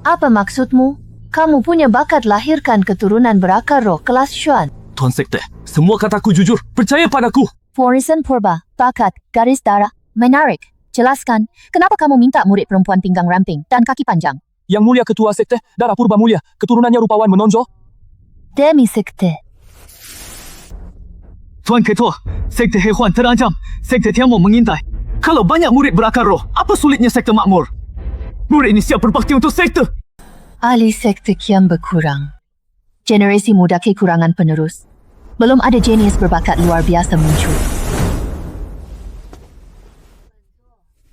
Apa maksudmu? Kamu punya bakat lahirkan keturunan berakar roh kelas Xuan. Tuan Sekte, semua kataku jujur. Percaya padaku. Warisan purba, bakat, garis darah. Menarik. Jelaskan, kenapa kamu minta murid perempuan pinggang ramping dan kaki panjang? Yang mulia ketua Sekte, darah purba mulia. Keturunannya rupawan menonjol. Demi Sekte. Tuan Ketua, Sekte Hehuan terancam. Sekte Tiangmo mengintai. Kalau banyak murid berakar roh, apa sulitnya Sekte makmur? Murid ini siap berbakti untuk Sekte. Ahli Sekte kian berkurang. Generasi muda kekurangan penerus. Belum ada jenius berbakat luar biasa muncul.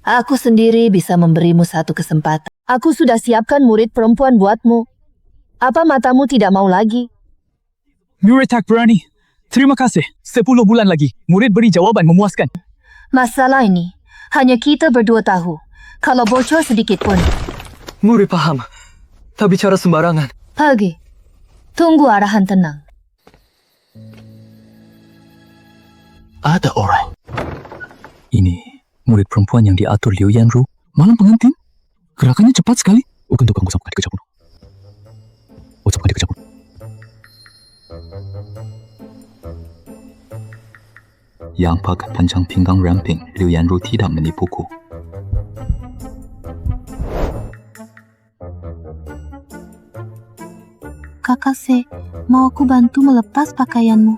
Aku sendiri bisa memberimu satu kesempatan. Aku sudah siapkan murid perempuan buatmu. Apa matamu tidak mau lagi? Murid tak berani. Terima kasih. 10 bulan lagi, murid beri jawaban memuaskan. Masalah ini, hanya kita berdua tahu. Kalau bocor sedikit pun. Murid paham. Tak bicara sembarangan. Pergi. Tunggu arahan tenang. Ada orang. Ini murid perempuan yang diatur Liu Yanru. Malam pengantin. Gerakannya cepat sekali. Bukan tukang ucapkan dikejar bunuh. Ucapkan dikejar bunuh. Yang pakai panjang pinggang ramping, Liu Yanru tidak menipuku. Kakase, mau aku bantu melepas pakaianmu?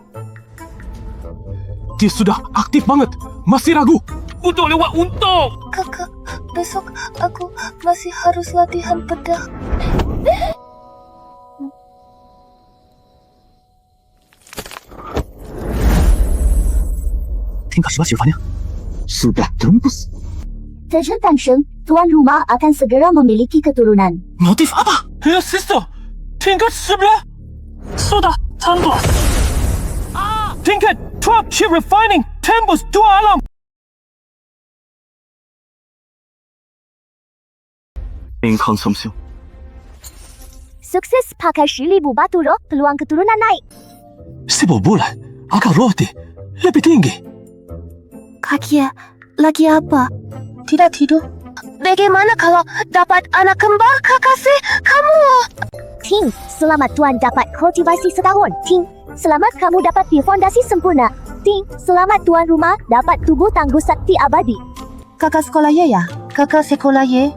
Dia sudah aktif banget. Masih ragu. Untuk lewat untung. Kakak, besok aku masih harus latihan pedang. Tinggal sifat-sifatnya. Sudah tembus. Terjentang, tuan rumah akan segera memiliki keturunan. Motif apa? Ya, sister. Tingkat sebelah. Sudah tembus. Tingkat 12 chip refining. Tembus 2 alam. Konsumsi. Sukses pakai 10,000 batu roh, peluang keturunan naik. 10 bulan. Agak roti. Lebih tinggi. Kakia, lagi apa? Tidak tidur. Bagaimana kalau dapat anak kembar, Kakase? Kamu... Ting, selamat tuan dapat kultivasi setahun. Ting, selamat kamu dapat fondasi sempurna. Ting, selamat tuan rumah dapat tubuh tangguh sakti abadi. Kakak sekolah ye ya? Kakak sekolah ye?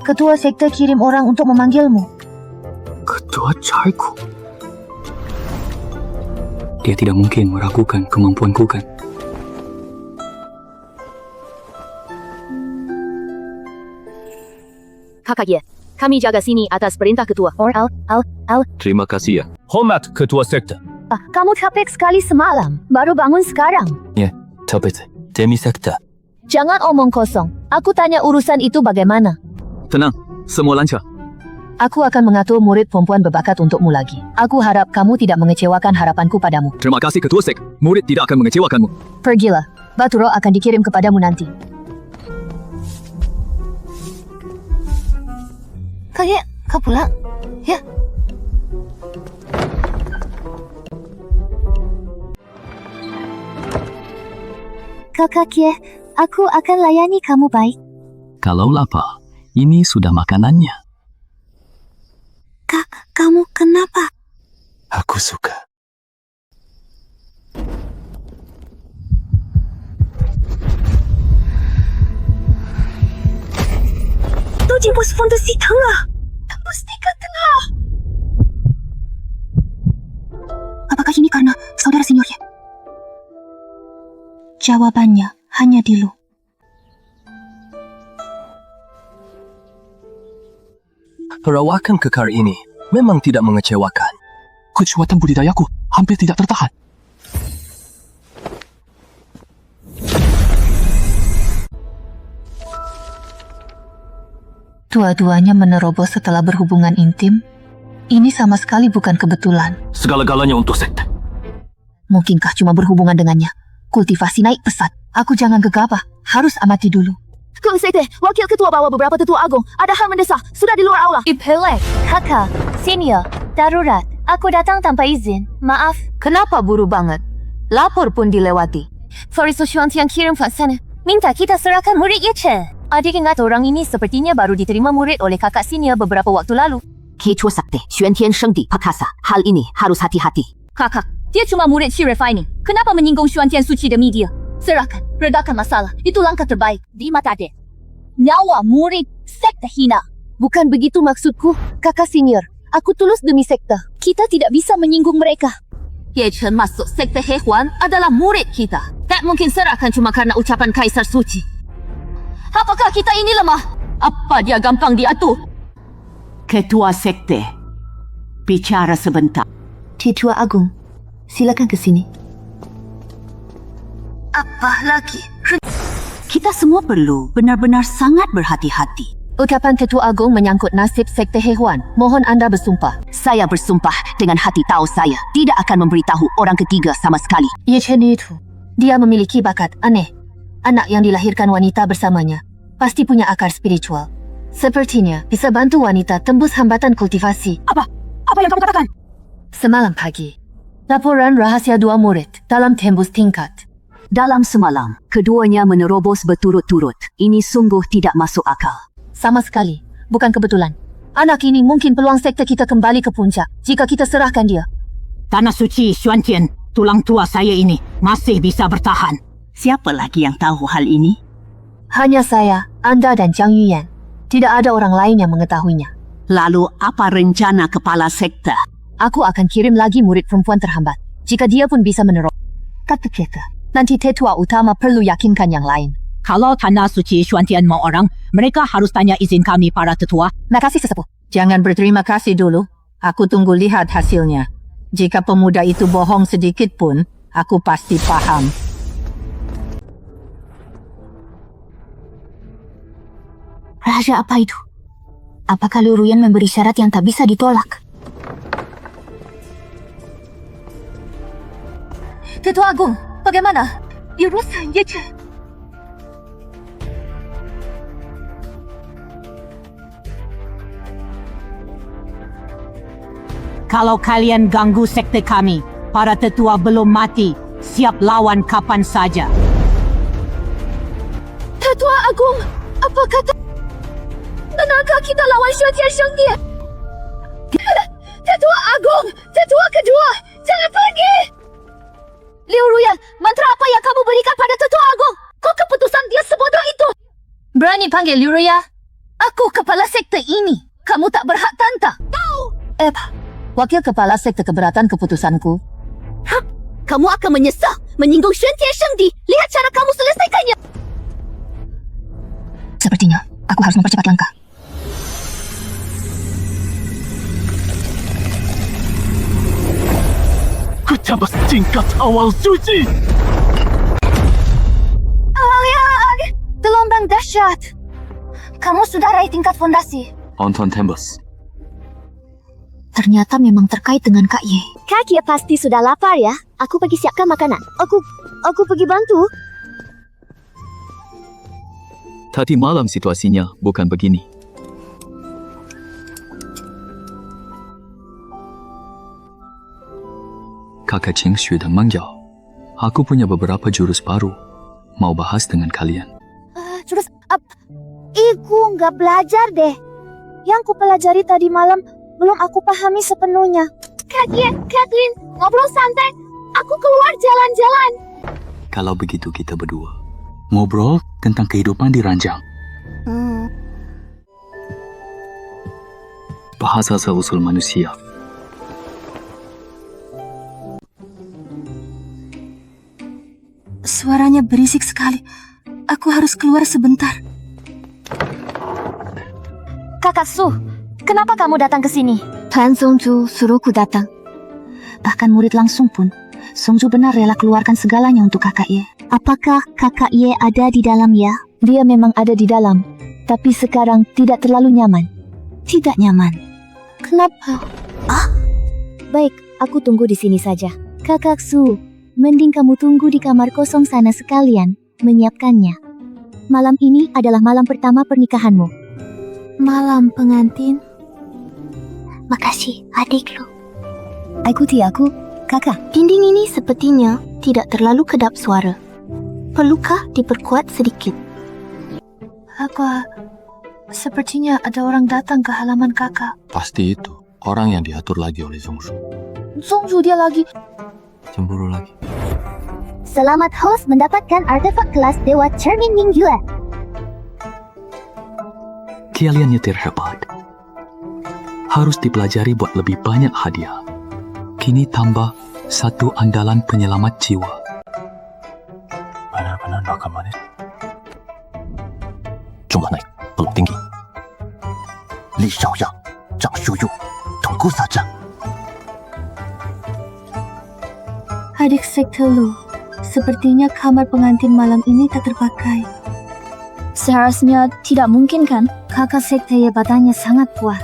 Ketua sekte kirim orang untuk memanggilmu. Ketua cariku. Dia tidak mungkin meragukan kemampuanku kan? Kakak ye, kami jaga sini atas perintah ketua. Terima kasih ya. Hormat ketua sekte. Kamu capek sekali semalam, baru bangun sekarang. Ya, tapi demi sekte. Jangan omong kosong. Aku tanya urusan itu bagaimana. Tenang, semua lancar. Aku akan mengatur murid perempuan berbakat untukmu lagi. Aku harap kamu tidak mengecewakan harapanku padamu. Terima kasih ketua sek. Murid tidak akan mengecewakanmu. Pergilah. Batu roh akan dikirim kepadamu nanti. Kakek, kau pulang? Ya. Kakak Kie, aku akan layani kamu baik. Kalau lapar, ini sudah makanannya. Kamu kenapa? Aku suka. Tembus fondasi tengah. Tembus tingkat tengah. Apakah ini karena saudara seniornya? Jawabannya hanya Dilu. Perawakan kekar ini memang tidak mengecewakan. Kekuatan budidayaku hampir tidak tertahan. Dua-duanya menerobos setelah berhubungan intim. Ini sama sekali bukan kebetulan. Segala-galanya untuk sekte. Mungkinkah cuma berhubungan dengannya? Kultivasi naik pesat. Aku jangan gegabah. Harus amati dulu. Kung Sekte, Wakil Ketua bawa beberapa tetua agung. Ada hal mendesak. Sudah di luar aula. Ipelek, kakak, senior, darurat. Aku datang tanpa izin. Maaf. Kenapa buru banget? Lapor pun dilewati. Fariso Xuan Tiang kirim ke sana. Minta kita serahkan murid Yeche. Adik ingat orang ini sepertinya baru diterima murid oleh kakak senior beberapa waktu lalu. Ketua Sakti, Xuan Tian Shengdi, Perkasa. Hal ini harus hati-hati. Kakak, dia cuma murid Shi Refining. Kenapa menyinggung Xuan Tian Suci demi dia? Serahkan, redakan masalah. Itu langkah terbaik. Di mata adik. Nyawa murid sekte hina. Bukan begitu maksudku, kakak senior. Aku tulus demi sekte. Kita tidak bisa menyinggung mereka. Ye Chen masuk sekte He Huan adalah murid kita. Tak mungkin serahkan cuma karena ucapan Kaisar Suci. Apakah kita ini lemah? Apa dia gampang diatur? Ketua Sekte, bicara sebentar. Tetua Agung, silakan ke sini. Apa lagi? Kita semua perlu benar-benar sangat berhati-hati. Ucapan Tetua Agung menyangkut nasib sekte He Huan. Mohon anda bersumpah. Saya bersumpah dengan hati tahu saya tidak akan memberitahu orang ketiga sama sekali. Ye Chen itu, dia memiliki bakat aneh. Anak yang dilahirkan wanita bersamanya pasti punya akar spiritual. Sepertinya bisa bantu wanita tembus hambatan kultivasi. Apa yang kamu katakan? Semalam pagi, laporan rahasia 2 murid dalam tembus tingkat. Dalam semalam, keduanya menerobos berturut-turut. Ini sungguh tidak masuk akal. Sama sekali, bukan kebetulan. Anak ini mungkin peluang sekte kita kembali ke puncak jika kita serahkan dia. Tanah suci Xuan Tian, tulang tua saya ini masih bisa bertahan. Siapa lagi yang tahu hal ini? Hanya saya, anda dan Jiang Yuyan. Tidak ada orang lain yang mengetahuinya. Lalu apa rencana kepala sekte? Aku akan kirim lagi murid perempuan terhambat. Jika dia pun bisa menerobos. Kata kita, nanti tetua utama perlu yakinkan yang lain. Kalau tanah suci Xuan Tian mau orang, mereka harus tanya izin kami para tetua. Makasih sesepuh. Jangan berterima kasih dulu. Aku tunggu lihat hasilnya. Jika pemuda itu bohong sedikit pun, aku pasti paham. Rahasia apa itu? Apakah Lu Ruyan memberi syarat yang tak bisa ditolak? Tetua Agung, bagaimana? Urusan Ye Chen. Kalau kalian ganggu sekte kami, para tetua belum mati, siap lawan kapan saja. Tetua Agung, apa kata? Benarkah kita lawan Xuan Tian Shengdi? Tetua Agung, tetua kedua, jangan pergi! Liu Ruyan, mantra apa yang kamu berikan pada Tetua Agung? Kok keputusan dia sebodoh itu? Berani panggil Liu Ruyan? Aku kepala sekte ini. Kamu tak berhak tantang. Tahu? Wakil kepala sekte keberatan keputusanku. Kamu akan menyesal menyinggung Xuan Tian Shengdi. Lihat cara kamu selesaikannya. Sepertinya aku harus mempercepat langkah. Kecabas tingkat awal suci. Gelombang dahsyat. Kamu sudah raih tingkat fondasi. Anton Tembus. Ternyata memang terkait dengan Kak Ye. Kak Ye pasti sudah lapar ya. Aku pergi siapkan makanan. Aku pergi bantu. Tadi malam situasinya bukan begini. Kakak Cheng Xue dan Mang Yao, aku punya beberapa jurus baru. Mau bahas dengan kalian. Jurus apa? Iku nggak belajar deh. Yang ku pelajari tadi malam belum aku pahami sepenuhnya. Kak Ye, Kathleen, ngobrol santai. Aku keluar jalan-jalan. Kalau begitu kita berdua ngobrol tentang kehidupan di ranjang. Bahasa asal-usul manusia. Suaranya berisik sekali. Aku harus keluar sebentar. Kakak Su, kenapa kamu datang ke sini? Tan Songju suruhku datang. Bahkan murid langsung pun, Songju benar rela keluarkan segalanya untuk Kakak Ye. Apakah Kakak Ye ada di dalam ya? Dia memang ada di dalam, tapi sekarang tidak terlalu nyaman. Tidak nyaman. Kenapa? Baik, aku tunggu di sini saja. Kakak Su, mending kamu tunggu di kamar kosong sana sekalian, menyiapkannya. Malam ini adalah malam pertama pernikahanmu. Malam pengantin. Makasih, adik lu. Ikuti aku, kakak. Dinding ini sepertinya tidak terlalu kedap suara. Perlukah diperkuat sedikit? Sepertinya ada orang datang ke halaman kakak. Pasti itu orang yang diatur lagi oleh Zhongzhu. Zhongzhu dia lagi. Cemburu lagi. Selamat host mendapatkan artefak kelas Dewa Cermin Mingyue. Kaliannya terhebat. Harus dipelajari buat lebih banyak hadiah. Kini tambah satu andalan penyelamat jiwa. Benar-benar nakal manis. Jumlah naik, belum tinggi. Li Xiaoyang, Zhang Shuyu, tunggu saja. Adik sekte Lu, sepertinya kamar pengantin malam ini tak terpakai. Seharusnya tidak mungkin kan? Kakak sekte Ye badannya sangat kuat.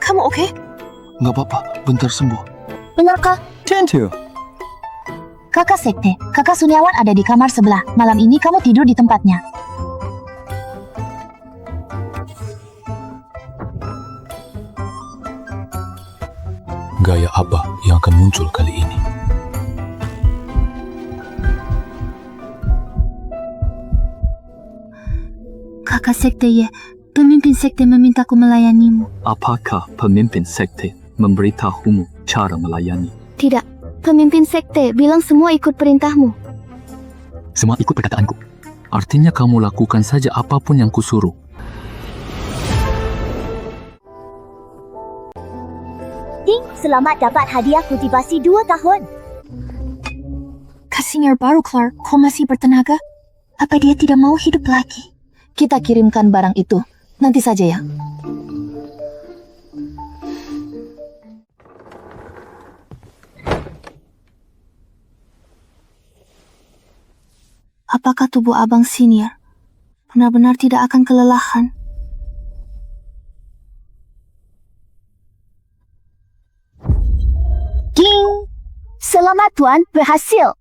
Kamu oke? Nggak apa-apa, bentar sembuh. Benarkah? Tentu. Kakak sekte, kakak Suniawan ada di kamar sebelah. Malam ini kamu tidur di tempatnya. Gaya apa yang akan muncul kali ini? Kakak sekte Ye, pemimpin sekte memintaku melayanimu. Apakah pemimpin sekte memberitahumu cara melayani? Tidak, pemimpin sekte bilang semua ikut perintahmu. Semua ikut perkataanku. Artinya kamu lakukan saja apapun yang kusuruh. Ding, selamat dapat hadiah kultivasi 2 tahun. Kasinyar baru Clark, kau masih bertenaga? Apa dia tidak mau hidup lagi? Kita kirimkan barang itu. Nanti saja ya. Apakah tubuh abang senior benar-benar tidak akan kelelahan? Ding! Selamat tuan, berhasil.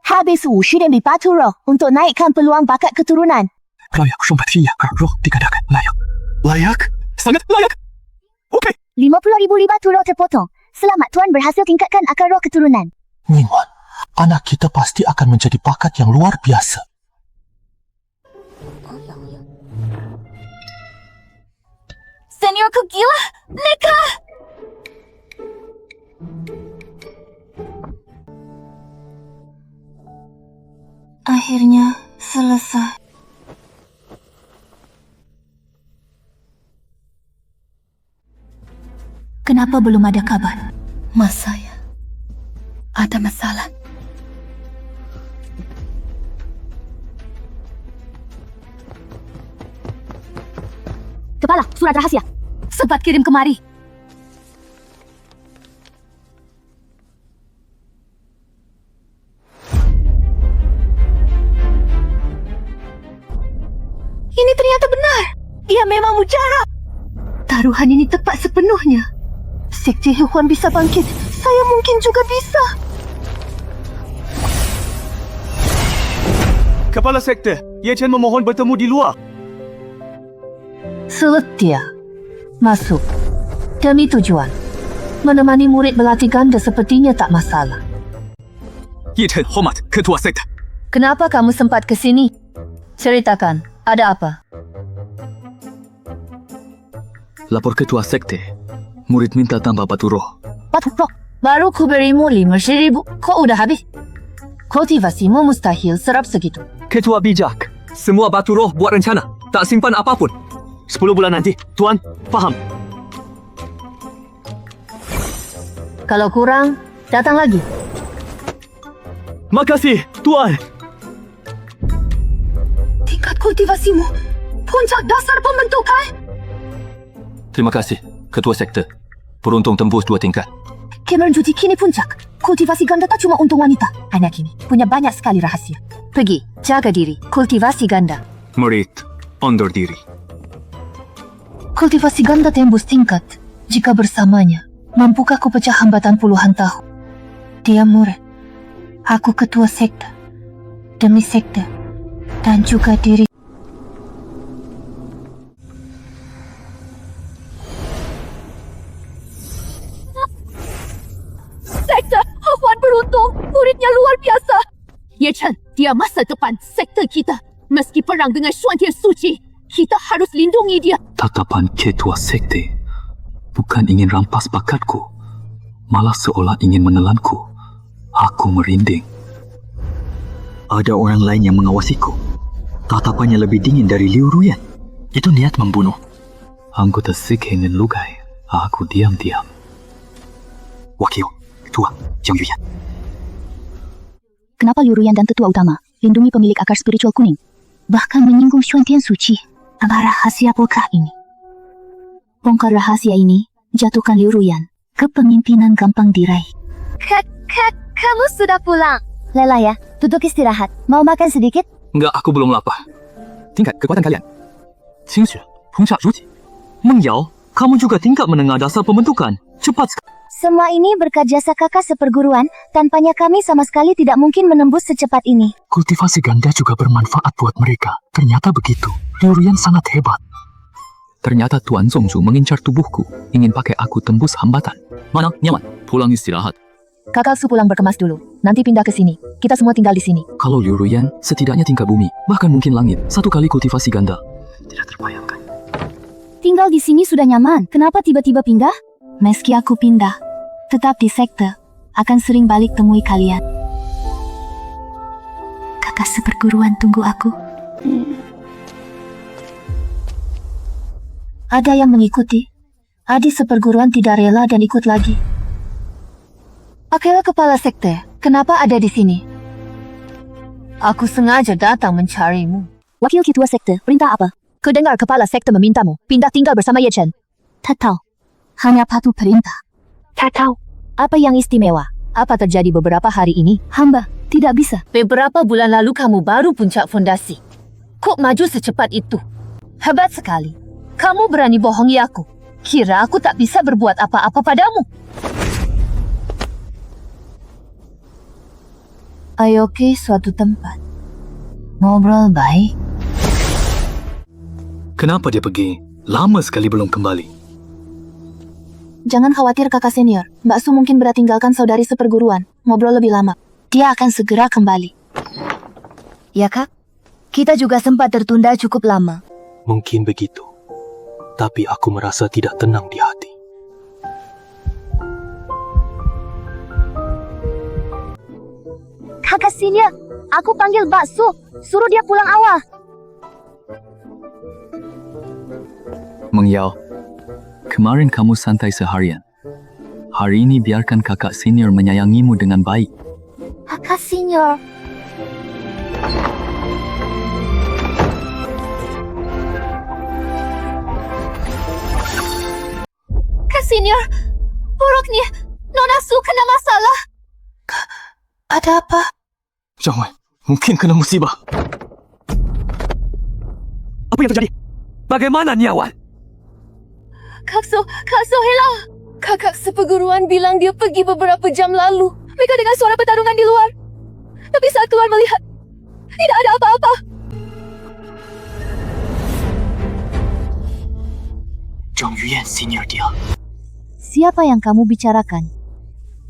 Habis wushu dan batu roh untuk naikkan peluang bakat keturunan. Layak sumpah yakar roh dikatakan layak. Layak? Sangat layak. Okey. 50,000 batu roh terpotong. Selamat tuan berhasil tingkatkan akar roh keturunan. Ningwan, anak kita pasti akan menjadi bakat yang luar biasa. Seniorku gila! Neka! Akhirnya selesai. Kenapa belum ada kabar? Mas saya ada masalah. Kepala, surat rahasia. Cepat kirim kemari. Ini ternyata benar. Ia memang mujara. Taruhan ini tepat sepenuhnya. Sekte Hehuan bisa bangkit. Saya mungkin juga bisa. Kepala sekte, Ye Chen memohon bertemu di luar. Setia. Masuk. Demi tujuan. Menemani murid berlatih ganda sepertinya tak masalah. Ye Chen hormat ketua sekte. Kenapa kamu sempat ke sini? Ceritakan, ada apa? Lapor ketua sekte. Murid minta tambah batu roh. Batu roh? Baru ku berimu 50,000. Kok udah habis? Kultivasimu mustahil serap segitu. Ketua bijak. Semua batu roh buat rencana. Tak simpan apapun. 10 bulan nanti. Tuan, faham? Kalau kurang, datang lagi. Makasih, Tuan. Tingkat kultivasimu puncak dasar pembentukan. Terima kasih, ketua sekte. Beruntung tembus 2 tingkat. Cameron Judy kini puncak. Kultivasi ganda tak cuma untuk wanita. Anak ini punya banyak sekali rahasia. Pergi, jaga diri. Kultivasi ganda. Murid, undur diri. Kultivasi ganda tembus tingkat. Jika bersamanya, mampukah ku pecah hambatan puluhan tahun? Dia murid. Aku ketua sekte. Demi sekte. Dan juga diri. Sekte, Hehuan beruntung. Muridnya luar biasa. Dia masa depan sektor kita. Meski perang dengan Xuantian Suci, kita harus lindungi dia. Tatapan ketua sekte bukan ingin rampas bakatku, malah seolah ingin menelanku. Aku merinding. Ada orang lain yang mengawasiku. Tatapannya lebih dingin dari Liu Ruyan. Itu niat membunuh. Anggota sekte lugai. Aku diam-diam. Wakil, Ketua, Jiang Yuyan. Kenapa Liu Ruyan dan tetua utama lindungi pemilik akar spiritual kuning? Bahkan menyinggung Xuantian Suci. Apa rahasia apakah ini? Bongkar rahasia ini, jatuhkan Liu Ruyan. Kepemimpinan gampang diraih. Kamu sudah pulang. Lelah ya, duduk istirahat. Mau makan sedikit? Enggak, aku belum lapar. Tingkat kekuatan kalian. Xingxue, Pongsha Ruji. Mengyao, kamu juga tingkat menengah dasar pembentukan. Cepat sekali. Semua ini berkat jasa kakak seperguruan. Tanpanya kami sama sekali tidak mungkin menembus secepat ini. Kultivasi ganda juga bermanfaat buat mereka. Ternyata begitu. Liu Ruyan sangat hebat. Ternyata Tuan Zongzhu mengincar tubuhku, ingin pakai aku tembus hambatan. Mana, nyaman? Pulang istirahat. Kakak Su pulang berkemas dulu. Nanti pindah ke sini. Kita semua tinggal di sini. Kalau Liu Ruyan, setidaknya tingkat bumi, bahkan mungkin langit. 1 kali kultivasi ganda. Tidak terbayangkan. Tinggal di sini sudah nyaman. Kenapa tiba-tiba pindah? Meski aku pindah, tetap di sekte, akan sering balik temui kalian. Kakak seperguruan tunggu aku. Ada yang mengikuti. Adik seperguruan tidak rela dan ikut lagi. Akela kepala sekte, kenapa ada di sini? Aku sengaja datang mencarimu. Wakil ketua sekte, perintah apa? Kedengar kepala sekte memintamu pindah tinggal bersama Ye Chen. Tak tahu. Hanya patuh perintah. Tak tahu. Apa yang istimewa? Apa terjadi beberapa hari ini? Hamba tidak bisa. Beberapa bulan lalu kamu baru puncak fondasi. Kok maju secepat itu? Hebat sekali. Kamu berani bohongi aku. Kira aku tak bisa berbuat apa-apa padamu. Ayo ke suatu tempat. Ngobrol baik. Kenapa dia pergi? Lama sekali belum kembali. Jangan khawatir kakak senior. Mbak Su mungkin berat tinggalkan saudari seperguruan. Ngobrol lebih lama. Dia akan segera kembali. Ya kak? Kita juga sempat tertunda cukup lama. Mungkin begitu. Tapi aku merasa tidak tenang di hati. Kakak senior, aku panggil Mbak Su. Suruh dia pulang awal. Mengyao, kemarin kamu santai seharian. Hari ini biarkan kakak senior menyayangimu dengan baik. Kakak senior. Kak senior, buruknya Nona Su kena masalah. Ada apa? Jangan, mungkin kena musibah. Apa yang terjadi? Bagaimana Niawan? Kak Su hilang. Kakak seperguruan bilang dia pergi beberapa jam lalu. Mereka dengar suara pertarungan di luar. Tapi saat keluar melihat, tidak ada apa-apa. Zhang Yuyan senior dia. Siapa yang kamu bicarakan?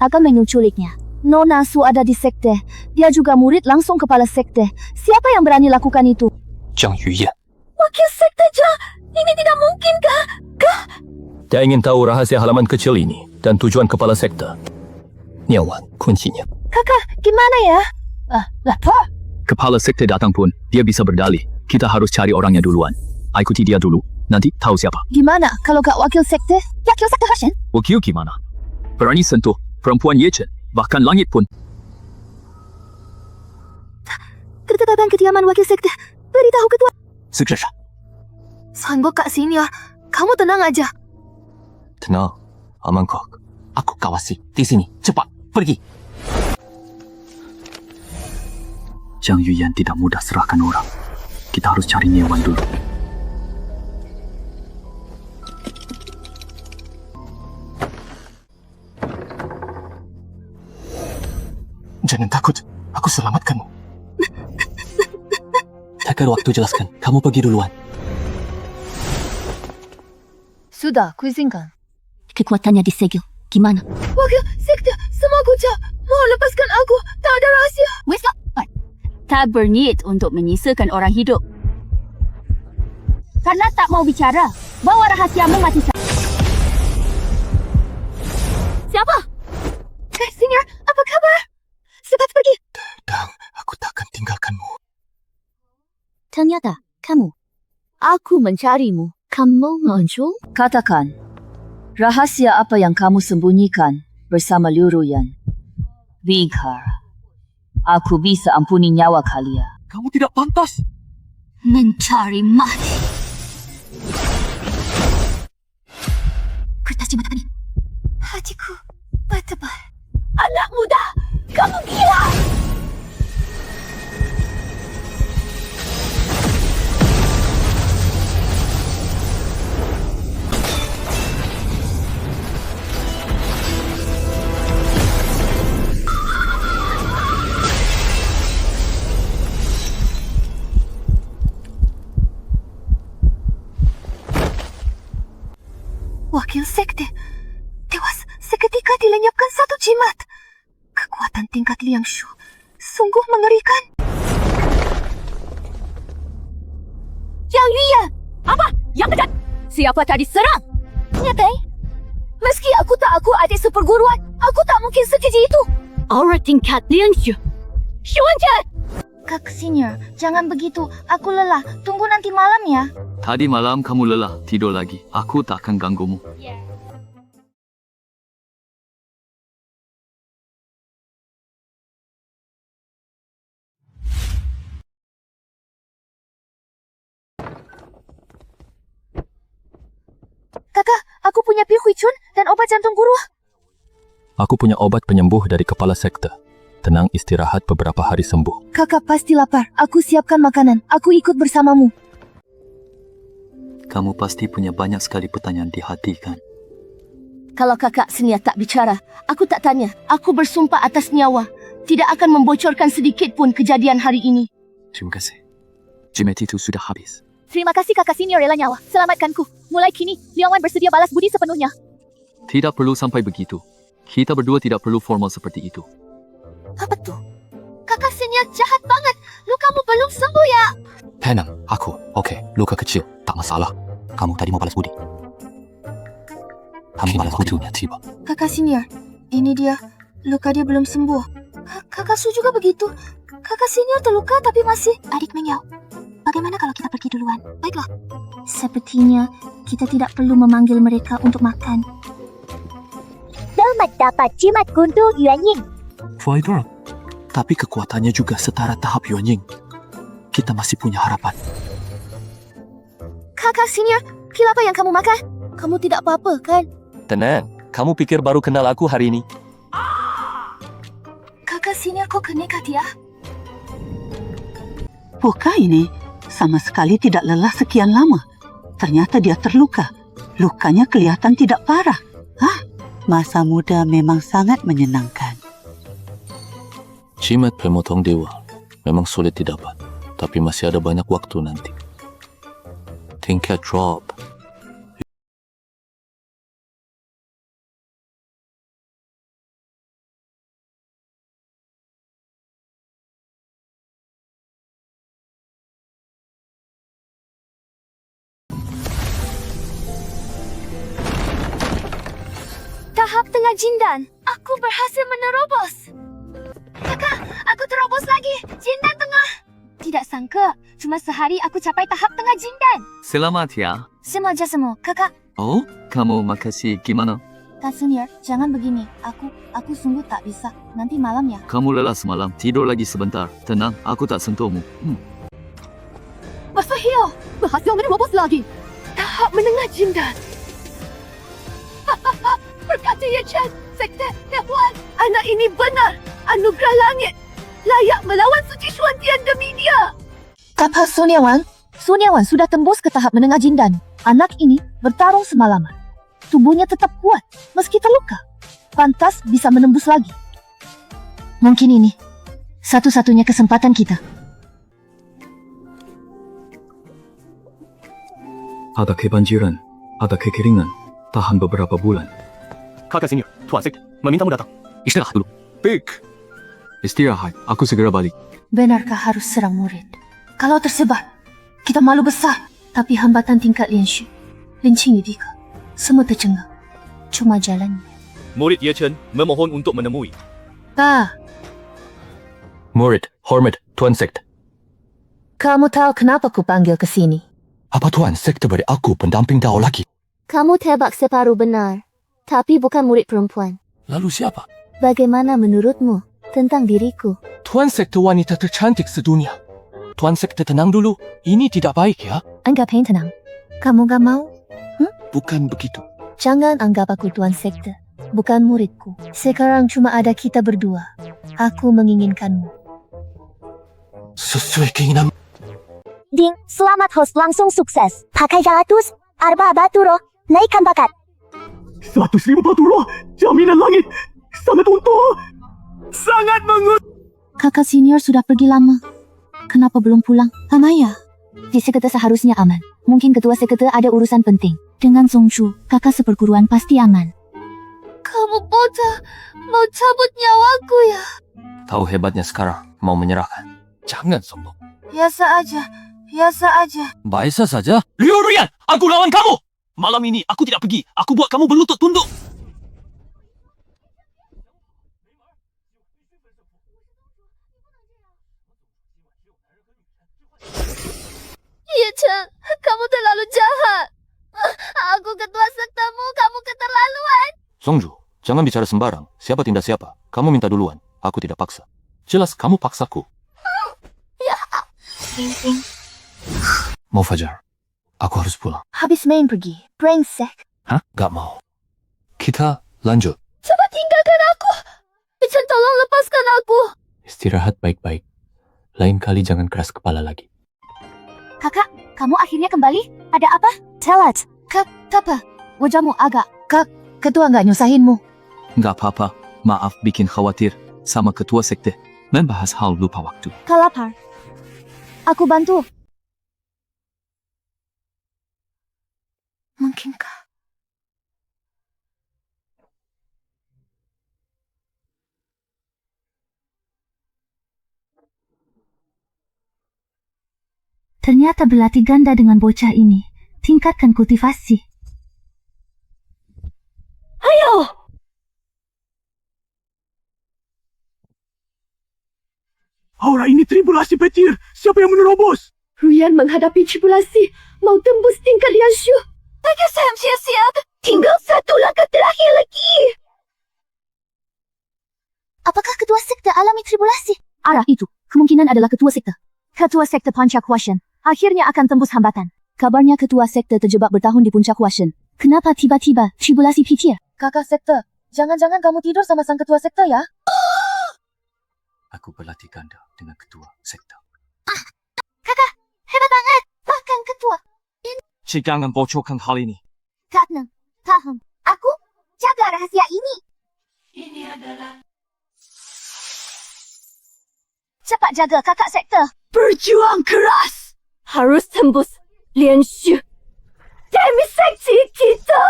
Akan menculiknya. Nona Su ada di sekte. Dia juga murid langsung kepala sekte. Siapa yang berani lakukan itu? Zhang Yuyan. Wakil sekte Zhang, ini tidak mungkin kah? Dia ingin tahu rahasia halaman kecil ini dan tujuan kepala sekte. Niawan, kuncinya. Kakak, gimana ya? Lapar? Kepala sekte datang pun, dia bisa berdalih. Kita harus cari orangnya duluan. Ikuti dia dulu, nanti tahu siapa. Gimana kalau kak wakil sekte? Wakil sekte Hashen? Wakil gimana? Berani sentuh perempuan Ye Chen, bahkan langit pun. Ketetapan kediaman wakil sekte. Beritahu ketua. Segera. Sanggup kak senior. Kamu tenang aja. Tenang, aman kok. Aku kawasi di sini. Cepat, pergi. Zhang Yuyan tidak mudah serahkan orang. Kita harus cari Niawan dulu. Jangan takut, aku selamatkanmu. Takkan waktu jelaskan. Kamu pergi duluan. Sudah, kuizinkan. Kekuatannya disegel. Gimana? Wakil sekte, semua kucak. Mohon lepaskan aku. Tak ada rahasia. Wes kak. Tak berniat untuk menyisakan orang hidup. Karena tak mau bicara, bawa rahasiamu mati saja. Siapa? Kak Senior, apa kabar? Cepat pergi. Dan aku takkan tinggalkanmu. Ternyata kamu. Aku mencarimu. Kamu muncul? Katakan, rahasia apa yang kamu sembunyikan bersama Liu Ruyan? Vigar, aku bisa ampuni nyawa kalian. Kamu tidak pantas. Mencari mati. Kertas jimat ini. Hatiku bertebal. Anak muda, kamu gila. Wakil sekte tewas seketika dilenyapkan satu jimat. Kekuatan tingkat Liang Shu sungguh mengerikan. Yang Lian! Apa? Yang kejat! Siapa tadi serang? Nyatai, meski aku tak aku adik seperguruan, aku tak mungkin sekeji itu. Aura tingkat Liang Shu. Xuanjian! Kak Senior, jangan begitu. Aku lelah. Tunggu nanti malam ya. Tadi malam kamu lelah, tidur lagi. Aku tak akan ganggumu. Kakak, aku punya pil Huichun dan obat jantung guru. Aku punya obat penyembuh dari kepala sekte. Tenang istirahat beberapa hari sembuh. Kakak pasti lapar. Aku siapkan makanan. Aku ikut bersamamu. Kamu pasti punya banyak sekali pertanyaan di hati, kan? Kalau kakak Senior tak bicara, aku tak tanya. Aku bersumpah atas nyawa. Tidak akan membocorkan sedikit pun kejadian hari ini. Terima kasih. Jimat itu sudah habis. Terima kasih kakak Senior rela nyawa. Selamatkanku. Mulai kini, Liang Wan bersedia balas budi sepenuhnya. Tidak perlu sampai begitu. Kita berdua tidak perlu formal seperti itu. Apa tuh? Kakak Senior jahat banget. Lukamu belum sembuh ya? Tenang, aku. Okey, luka kecil. Tak masalah. Kamu tadi mau balas budi. Kamu balas budi. Kakak Senior, ini dia. Luka dia belum sembuh. Kakak Su juga begitu. Kakak Senior terluka tapi masih... Adik Mengyao, bagaimana kalau kita pergi duluan? Baiklah. Sepertinya kita tidak perlu memanggil mereka untuk makan. Selamat dapat jimat guntur Yuan Ying. Fighter. Tapi kekuatannya juga setara tahap Yuan Ying. Kita masih punya harapan. Kakak Senior, pil apa yang kamu makan? Kamu tidak apa-apa kan? Tenang, kamu pikir baru kenal aku hari ini? Kakak Senior kok kenekat ya? Buka ini sama sekali tidak lelah sekian lama. Ternyata dia terluka. Lukanya kelihatan tidak parah. Hah? Masa muda memang sangat menyenangkan. Jimat pemotong dewa memang sulit didapat, tapi masih ada banyak waktu nanti. Tingkat drop. Tahap tengah jindan. Aku berhasil menerobos. Kakak, aku terobos lagi. Jindan tengah. Tidak sangka, cuma sehari aku capai tahap tengah jindan. Selamat ya. Semoga semua. Kakak, Oh, kamu makasih. Gimana? Kak Senior, jangan begini. Aku sungguh tak bisa. Nanti malam ya. Kamu lelah semalam. Tidur lagi sebentar. Tenang, aku tak sentuhmu. Mustahil. Berhasil menerobos lagi. Tahap menengah jindan. Berkata Ye Chen, Sekte Hewan, anak ini benar. Anugerah langit. Layak melawan suci Xuantian demi dia. Kata Sun Yawan sudah tembus ke tahap menengah jindan. Anak ini bertarung semalaman. Tubuhnya tetap kuat meski terluka. Pantas bisa menembus lagi. Mungkin ini satu-satunya kesempatan kita. Ada kebanjiran, ada kekeringan. Tahan beberapa bulan. Kakak Senior, Tuan Sekte memintamu datang. Istirahat dulu. Baik. Istirahat, aku segera balik. Benarkah harus serang murid? Kalau tersebar, kita malu besar. Tapi hambatan tingkat Lian Xu, Lin Qingyu Dika, semua tercengang. Cuma jalannya. Murid Ye Chen memohon untuk menemui. Murid, hormat, Tuan Sekte. Kamu tahu kenapa ku panggil ke sini? Apa Tuan Sekte beri aku pendamping dao lagi? Kamu tebak separuh benar, tapi bukan murid perempuan. Lalu siapa? Bagaimana menurutmu tentang diriku? Tuan Sekte wanita tercantik sedunia. Tuan Sekte tenang dulu. Ini tidak baik ya. Anggap yang tenang. Kamu gak mau? Bukan begitu. Jangan anggap aku tuan sekte. Bukan muridku. Sekarang cuma ada kita berdua. Aku menginginkanmu. Sesuai keinginan. Ding, selamat host langsung sukses. Pakai 100, arba batu roh, naikkan bakat. 105 batu roh, jaminan langit. Sangat untung. Sangat Kakak senior sudah pergi lama. Kenapa belum pulang? Amaya. Di sekte seharusnya aman. Mungkin ketua sekte ada urusan penting. Dengan Songchu, kakak seperguruan pasti aman. Kamu bocah, mau cabut nyawaku ya? Tahu hebatnya sekarang, mau menyerahkan. Jangan sombong. Biasa aja. Biasa saja. Liu Ruyan, aku lawan kamu. Malam ini aku tidak pergi. Aku buat kamu berlutut tunduk. Ye Chen, kamu terlalu jahat. Aku ketua sektamu, kamu keterlaluan. Songju, jangan bicara sembarang. Siapa tindak siapa? Kamu minta duluan. Aku tidak paksa. Jelas kamu paksaku. Mau Fajar, aku harus pulang. Habis main pergi. Brengsek. Hah? Gak mau. Kita lanjut. Coba tinggalkan aku. Ye Chen, tolong lepaskan aku. Istirahat baik-baik. Lain kali jangan keras kepala lagi. Kakak, kamu akhirnya kembali? Ada apa? Tell us. Apa? Wajahmu agak... Ketua nggak nyusahinmu? Nggak apa-apa. Maaf bikin khawatir sama ketua sekte. Membahas hal lupa waktu. Kau lapar. Aku bantu. Mungkinkah? Ternyata berlatih ganda dengan bocah ini. Tingkatkan kultivasi. Aura ini tribulasi petir. Siapa yang menerobos? Ruyan menghadapi tribulasi, mau tembus tingkat Lian Xu. Bagi saya siap-siap. Tinggal satu langkah terakhir lagi. Apakah ketua sekte alami tribulasi? Arah itu, kemungkinan adalah ketua sekte. Ketua sekte Puncak Huashen akhirnya akan tembus hambatan. Kabarnya ketua sekte terjebak bertahun di Puncak Huashen. Kenapa tiba-tiba tribulasi pikir? Kakak sekte, jangan-jangan kamu tidur sama sang ketua sekte ya? Aku berlatih ganda dengan ketua sekte. Kakak, hebat banget. Bahkan ketua. Jangan bocorkan hal ini. Kakak, paham. Aku jaga rahasia ini. Cepat jaga kakak sekte. Berjuang keras. Harus tembus Lian Xu. Demi seksi kita.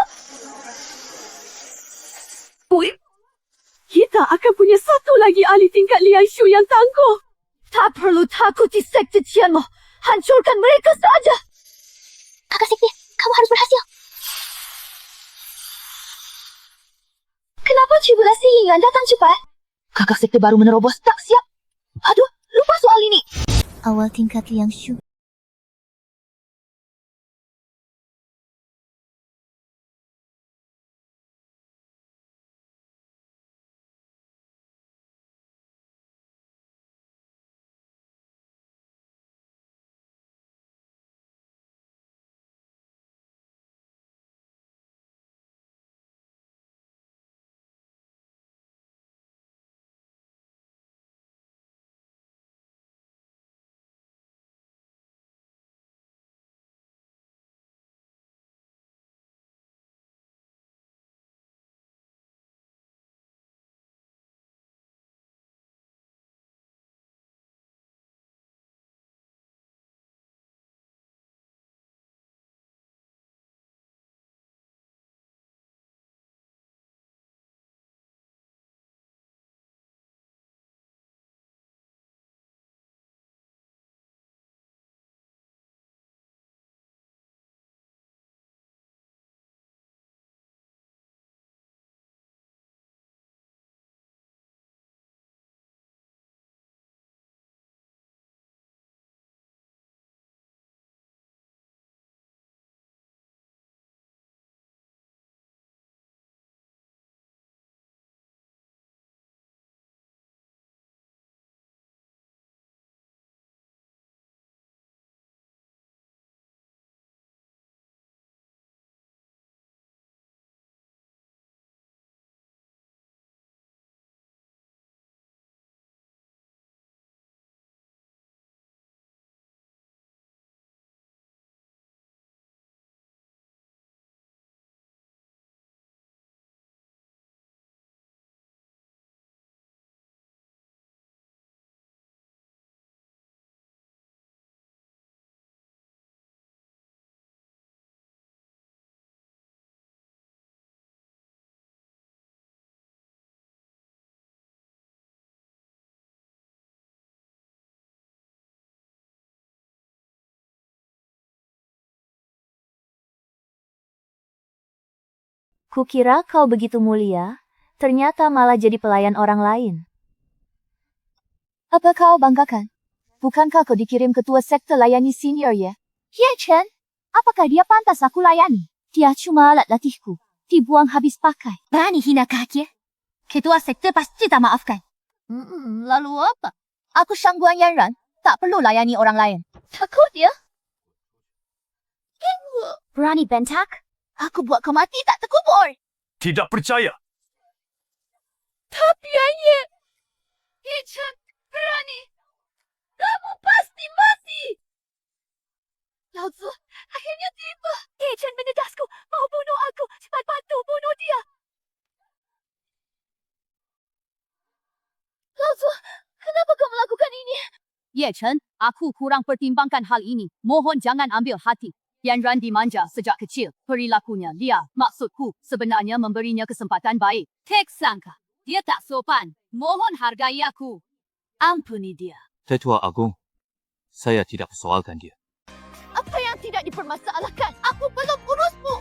Kita akan punya satu lagi ahli tingkat Lian Xu yang tangguh. Tak perlu takut di sekte Tianmo. Hancurkan mereka saja. Kakak sekte, kamu harus berhasil. Kenapa tribulasi Yingyuan datang cepat? Kakak sekte baru menerobos. Tak siap. Aduh, lupa soal ini. Awal tingkat Liang Shu Kukira kau begitu mulia, ternyata malah jadi pelayan orang lain. Apa kau banggakan? Bukankah kau dikirim ketua sekte layani senior ya? Ye Chen, apakah dia pantas aku layani? Dia cuma alat latihku, dibuang habis pakai. Berani hina kaki? Ketua sekte pasti tak maafkan. Lalu apa? Aku Shangguan Yanran, tak perlu layani orang lain. Takut ya? Berani bentak? Aku buat kau mati tak terkubur. Tidak percaya. Tapi Ye Chen, berani. Kamu pasti mati. Lao Zi, akhirnya tiba. Ye Chen mendedasku, mau bunuh aku. Cepat bantu bunuh dia. Lao Zi, kenapa kau melakukan ini? Ye Chen, aku kurang pertimbangkan hal ini. Mohon jangan ambil hati. Yan Ran dimanja sejak kecil. Perilakunya liar. Maksudku, sebenarnya memberinya kesempatan baik. Tek sangka, dia tak sopan. Mohon hargai aku. Ampuni dia. Tetua Agung, saya tidak persoalkan dia. Apa yang tidak dipermasalahkan? Aku belum urusmu.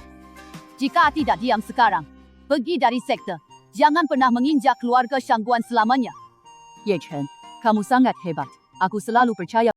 Jika tidak diam sekarang, pergi dari sekte. Jangan pernah menginjak keluarga Shangguan selamanya. Ye Chen, kamu sangat hebat. Aku selalu percaya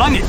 Langit!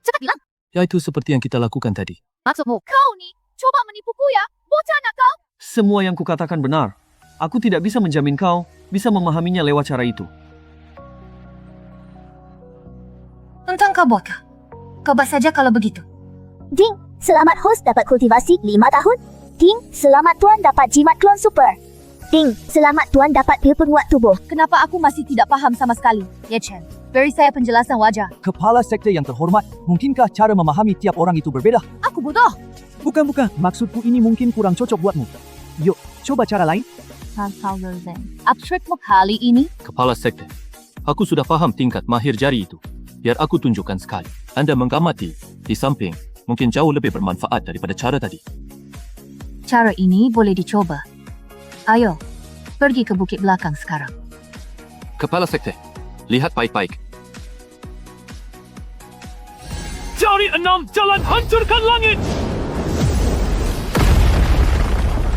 Cepat bilang. Ya itu seperti yang kita lakukan tadi. Maksudmu? Kau ni coba menipuku ya? Bocah nak kau. Semua yang kukatakan benar. Aku tidak bisa menjamin kau bisa memahaminya lewat cara itu. Tentang kau buat kah? Kau bahas saja kalau begitu. Ding, selamat host dapat kultivasi 5 tahun. Ding, selamat tuan dapat jimat klon super. Ding, selamat tuan dapat pil penguat tubuh. Kenapa aku masih tidak paham sama sekali? Ye Chen, beri saya penjelasan wajah. Kepala sekte yang terhormat, mungkinkah cara memahami tiap orang itu berbeda? Aku bodoh. Bukan, maksudku ini mungkin kurang cocok buatmu. Yuk, coba cara lain. Abstrakmu kali ini? Kepala sekte. Aku sudah faham tingkat mahir jari itu. Biar aku tunjukkan sekali. Anda mengamati di samping mungkin jauh lebih bermanfaat daripada cara tadi. Cara ini boleh dicoba. Ayo, pergi ke bukit belakang sekarang. Kepala sekte, lihat baik-baik. Jari 6, jalan hancurkan langit!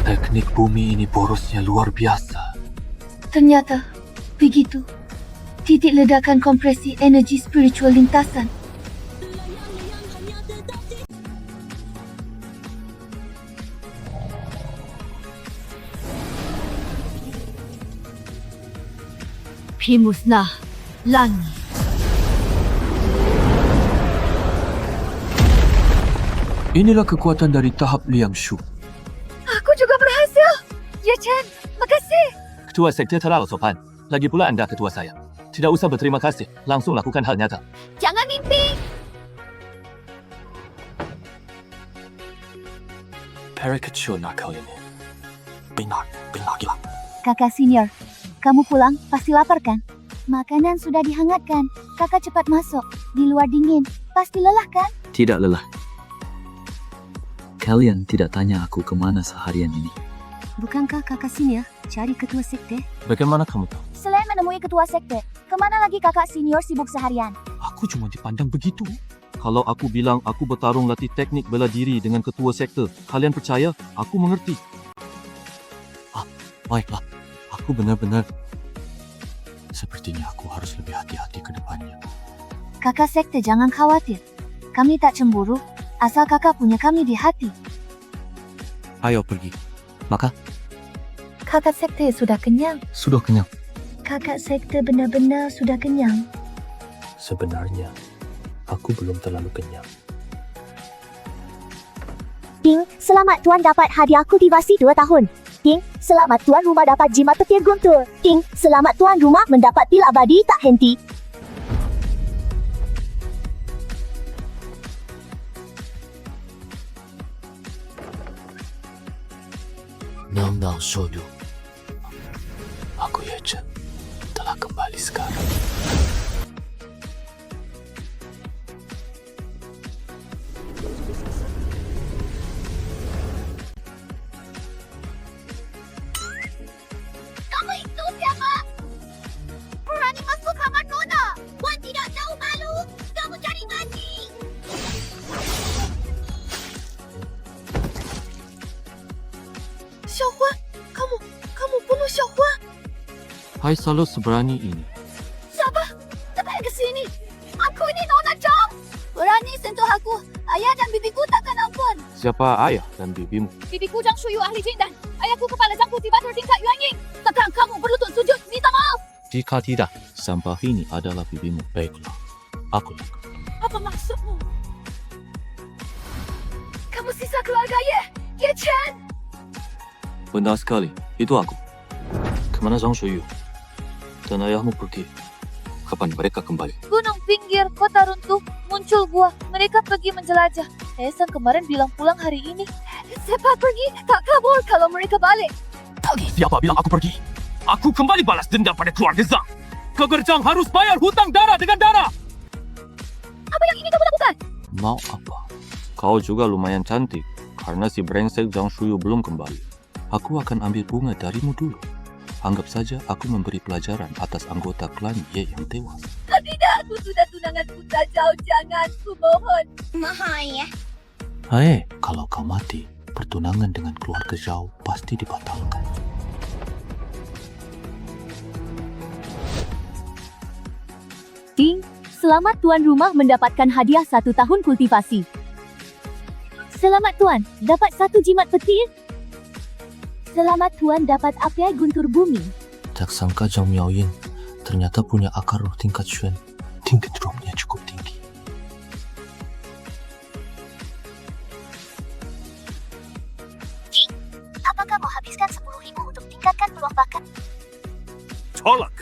Teknik bumi ini borosnya luar biasa. Ternyata, begitu. Titik ledakan kompresi energi spiritual lintasan. Pimusnah langit. Inilah kekuatan dari tahap Liang Shu. Aku juga berhasil. Ye Chen, makasih. Ketua sekte terlalu sopan. Lagi pula Anda ketua saya. Tidak usah berterima kasih. Langsung lakukan hal nyata. Jangan mimpi. Caricature nakal ini. Benar gila. Kakak senior, kamu pulang pasti lapar kan? Makanan sudah dihangatkan. Kakak cepat masuk. Di luar dingin. Pasti lelah kan? Tidak lelah. Kalian tidak tanya aku kemana seharian ini. Bukankah kakak senior cari ketua sekte? Bagaimana kamu tahu? Selain menemui ketua sekte, kemana lagi kakak senior sibuk seharian? Aku cuma dipandang begitu. Kalau aku bilang aku bertarung latih teknik bela diri dengan ketua sekte, kalian percaya? Aku mengerti. Baiklah. Aku benar-benar... Sepertinya aku harus lebih hati-hati ke depannya. Kakak sekte jangan khawatir. Kami tak cemburu, asal kakak punya kami di hati. Ayo pergi. Maka? Kakak sekte sudah kenyang. Sudah kenyang. Kakak sekte benar-benar sudah kenyang. Sebenarnya, aku belum terlalu kenyang. Ding, selamat tuan dapat hadiah kultivasi 2 tahun. Ding, selamat tuan rumah dapat jimat petir guntur. Ding, selamat tuan rumah mendapat pil abadi tak henti. Nang Soyu. Aku Ye Chen telah kembali sekarang. Kamu itu siapa? Berani masuk kamar Nona. Wan tidak tahu malu. Kamu cari mati. Xiaohua, kamu bunuh Xiaohua. Hai selalu seberani ini. Siapa? Cepat ke sini. Aku ini Nona Chong. Berani sentuh aku. Ayah dan bibiku takkan ampun. Siapa ayah dan bibimu? Bibiku Zhang Shuyu ahli jin dan ayahku kepala Zhang kultivator tingkat Yuan Ying. Sekarang kamu berlutut sujud minta maaf. Jika tidak, sampah ini adalah bibimu. Baiklah, aku lakukan. Apa maksudmu? Kamu sisa keluarga Ye Chen. Benar sekali, itu aku. Kemana Zhang Shuyu? Dan ayahmu pergi. Kapan mereka kembali? Gunung pinggir kota runtuh, muncul gua. Mereka pergi menjelajah. Ehsan kemarin bilang pulang hari ini. Cepat pergi, tak kabur kalau mereka balik. Siapa bilang aku pergi? Aku kembali balas dendam pada keluarga Zhang. Kegerjang harus bayar hutang darah dengan darah. Apa yang ingin kamu lakukan? Mau apa? Kau juga lumayan cantik. Karena si brengsek Zhang Shuyu belum kembali. Aku akan ambil bunga darimu dulu. Anggap saja aku memberi pelajaran atas anggota klan Ye yang tewas. Tidak, aku sudah tunangan putra jauh. Jangan, ku mohon. Mahal ya. Hai, kalau kau mati, pertunangan dengan keluarga Zhao pasti dibatalkan. Ding, Selamat tuan rumah mendapatkan hadiah 1 tahun kultivasi. Selamat tuan, dapat 1 jimat petir. Selamat tuan dapat apiai guntur bumi. Tak sangka Zhang Miaoyin ternyata punya akar roh tingkat Xuan. Tingkat rohnya cukup tinggi. Apakah mau habiskan 10,000 untuk tingkatkan peluang bakat? Tolak.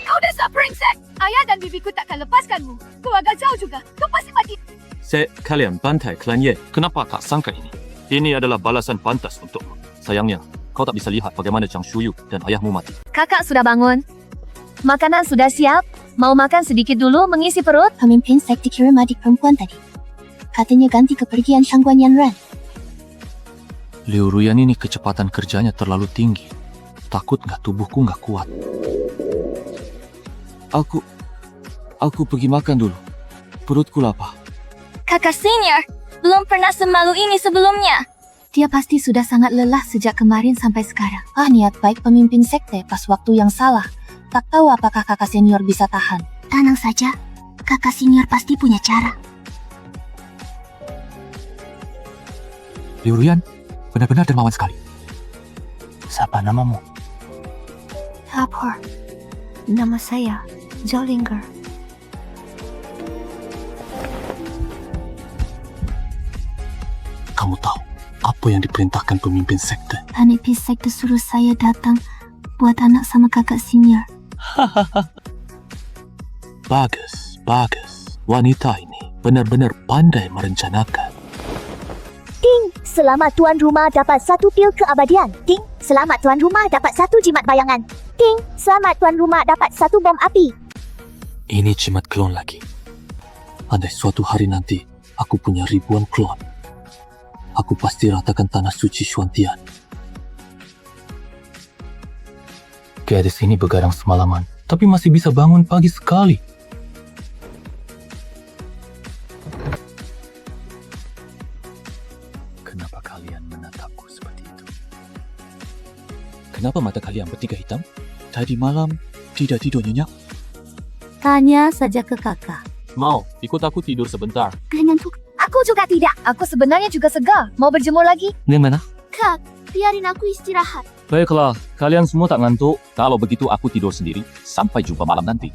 Kau dasar brengsek! Ayah dan bibiku takkan lepaskanmu. Kau agak jauh juga. Kau pasti mati. Kalian bantai klan Ye. Kenapa tak sangka ini? Ini adalah balasan pantas untukmu. Sayangnya, kau tak bisa lihat bagaimana Zhang Shuyu dan ayahmu mati. Kakak sudah bangun. Makanan sudah siap. Mau makan sedikit dulu mengisi perut? Pemimpin sekte kirim adik perempuan tadi. Katanya ganti kepergian Shangguan Yanran. Liu Ruyan ini kecepatan kerjanya terlalu tinggi. Takut nggak tubuhku nggak kuat. Aku pergi makan dulu. Perutku lapar. Kakak senior, belum pernah semalu ini sebelumnya. Dia pasti sudah sangat lelah sejak kemarin sampai sekarang. Niat baik pemimpin sekte pas waktu yang salah. Tak tahu apakah kakak senior bisa tahan. Tenang saja, kakak senior pasti punya cara. Liu Ruyan, benar-benar dermawan sekali. Siapa namamu? Hapor, nama saya Zolinger. Kamu tahu apa yang diperintahkan pemimpin sekte? Panitia sekte suruh saya datang buat anak sama kakak senior. Bagus, bagus. Wanita ini benar-benar pandai merencanakan. Ting, selamat tuan rumah dapat 1 pil keabadian. Ting, selamat tuan rumah dapat 1 jimat bayangan. Ting, selamat tuan rumah dapat 1 bom api. Ini jimat klon lagi. Andai suatu hari nanti aku punya ribuan klon, aku pasti ratakan tanah suci Xuantian. Gadis ini begadang semalaman, tapi masih bisa bangun pagi sekali. Kenapa kalian menatapku seperti itu? Kenapa mata kalian bertiga hitam? Tadi malam tidak tidur nyenyak? Tanya saja ke kakak. Mau, ikut aku tidur sebentar. Ngantuk. Aku juga tidak. Aku sebenarnya juga segar. Mau berjemur lagi? Yang mana? Kak, biarin aku istirahat. Baiklah, kalian semua tak ngantuk. Kalau begitu aku tidur sendiri. Sampai jumpa malam nanti.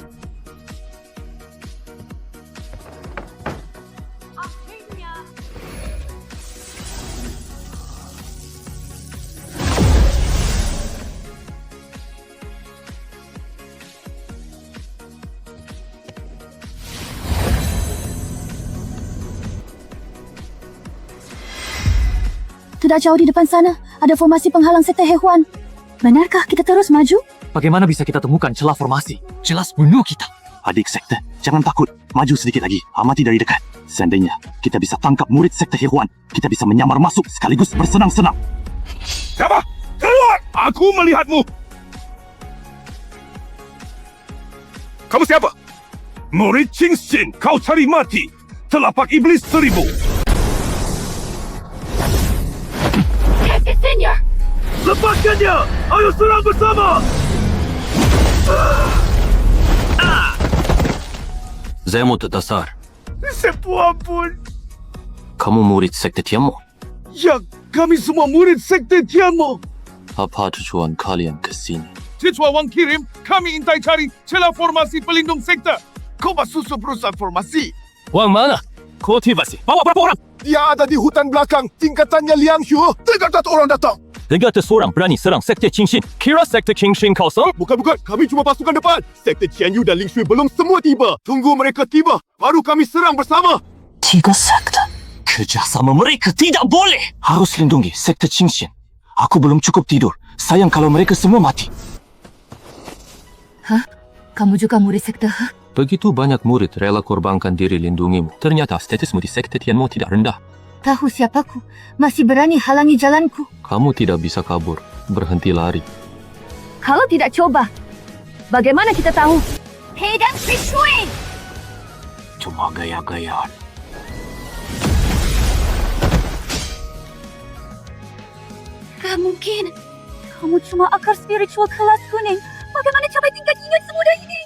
Tidak jauh di depan sana, ada formasi penghalang sekte Hehuan. Benarkah kita terus maju? Bagaimana bisa kita temukan celah formasi? Jelas bunuh kita. Adik sekte, jangan takut. Maju sedikit lagi, amati dari dekat. Seandainya kita bisa tangkap murid sekte Hehuan, kita bisa menyamar masuk sekaligus bersenang-senang. Siapa? Keluar! Aku melihatmu. Kamu siapa? Murid Qingxin, kau cari mati. Telapak iblis 1000. Senior! Lepaskan dia! Ayo serang bersama! Zemo terdasar. Sepuampun. Kamu murid sekte Tianmo? Ya, kami semua murid sekte Tianmo. Apa tujuan kalian ke sini? Siswa Wang kirim, kami intai cari celah formasi pelindung sekte. Kau basuh perusahaan formasi. Wang mana? Kultivasi. Bawa berapa orang? Dia ada di hutan belakang. Tingkatannya Liang Xiu. 300 orang datang. 300 orang berani serang sekte Qingxin. Kira sekte Qingxin kosong? Bukan. Kami cuma pasukan depan. Sekte Qian Yu dan Ling Shui belum semua tiba. Tunggu mereka tiba. Baru kami serang bersama. 3 sekte. Kerjasama mereka tidak boleh. Harus lindungi sekte Qingxin. Aku belum cukup tidur. Sayang kalau mereka semua mati. Kamu juga murid sekte? Begitu banyak murid rela korbankan diri lindungimu. Ternyata statusmu di sekte Tianmo tidak rendah. Tahu siapaku? Masih berani halangi jalanku? Kamu tidak bisa kabur. Berhenti lari. Kalau tidak coba, bagaimana kita tahu? Hei dan Fishui! Cuma gaya-gayaan. Gak mungkin. Kamu cuma akar spiritual kelas kuning. Bagaimana capai tingkat ingat semudah ini?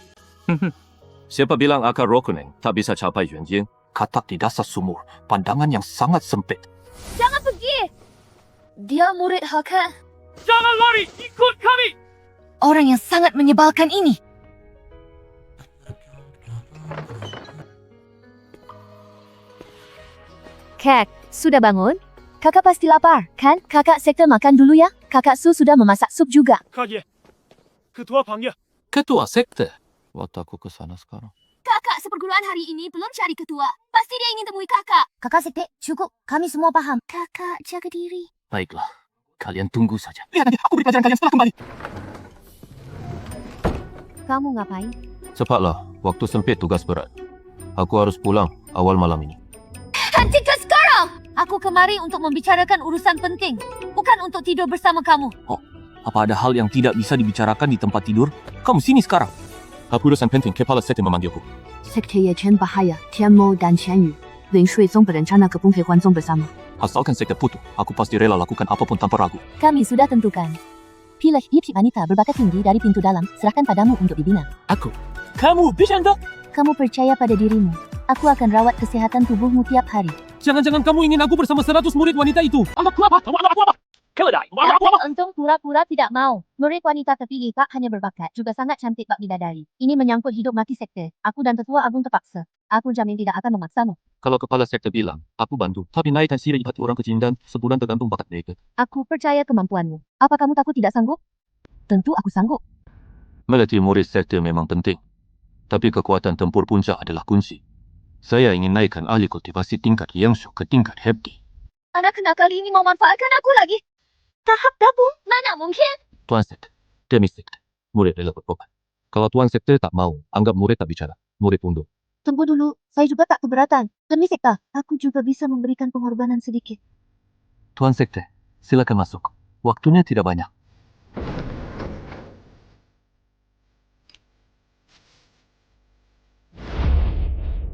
Siapa bilang akar roh kuning tak bisa capai Yuan? Katak di dasar sumur, pandangan yang sangat sempit. Jangan pergi! Dia murid Hakan. Jangan lari, ikut kami! Orang yang sangat menyebalkan ini. Kak, sudah bangun? Kakak pasti lapar, kan? Kakak sekte makan dulu ya. Kakak Su sudah memasak sup juga. Kak Ye, Ketua Pang Ye. Ketua sekte. Waktu aku ke sana sekarang. Kakak seperguruan hari ini belum cari ketua. Pasti dia ingin temui kakak. Kakak sekte, cukup. Kami semua paham. Kakak, jaga diri. Baiklah, kalian tunggu saja. Lihat nanti, aku beri pelajaran kalian setelah kembali. Kamu ngapain? Cepatlah, waktu sempit tugas berat. Aku harus pulang awal malam ini. Hentikan sekarang! Aku kemari untuk membicarakan urusan penting. Bukan untuk tidur bersama kamu. Oh, apa ada hal yang tidak bisa dibicarakan di tempat tidur? Kamu sini sekarang. Apa urusan penting? Kepala sekte memanggilku. Sekte Ye Chen bahaya, Tian Mo dan Chen Yu. Lin Shui Zong berencana ke Bunghe Huan Zong bersama. Asalkan sekte putu, aku pasti rela lakukan apapun tanpa ragu. Kami sudah tentukan. Pilih Ipsi wanita berbakat tinggi dari pintu dalam, serahkan padamu untuk dibina. Aku? Kamu bisa enggak? Kamu percaya pada dirimu. Aku akan rawat kesehatan tubuhmu tiap hari. Jangan-jangan kamu ingin aku bersama 100 murid wanita itu? Aku apa? Keledai. Untung pura-pura tidak mau. Murid wanita terpilih tak hanya berbakat, juga sangat cantik bak bidadari. Ini menyangkut hidup mati sekte. Aku dan Tetua Agung terpaksa. Aku jamin tidak akan memaksamu. Kalau kepala sekte bilang, aku bantu. Tapi naikkan siri hati orang kecil dan sebulan tergantung bakat mereka. Aku percaya kemampuanmu. Apa kamu takut tidak sanggup? Tentu aku sanggup. Melatih murid sekte memang penting. Tapi kekuatan tempur puncak adalah kunci. Saya ingin naikkan ahli kultivasi tingkat Yangshu ke tingkat Hebdi. Anak kenapa kali ini mau manfaatkan aku lagi? Tahap dapur? Mana mungkin? Tuan sekte, demi sekte, murid rela berkorban. Kalau tuan sekte tak mau, anggap murid tak bicara. Murid undur. Tunggu dulu, saya juga tak keberatan. Demi sekte, aku juga bisa memberikan pengorbanan sedikit. Tuan sekte, silakan masuk. Waktunya tidak banyak.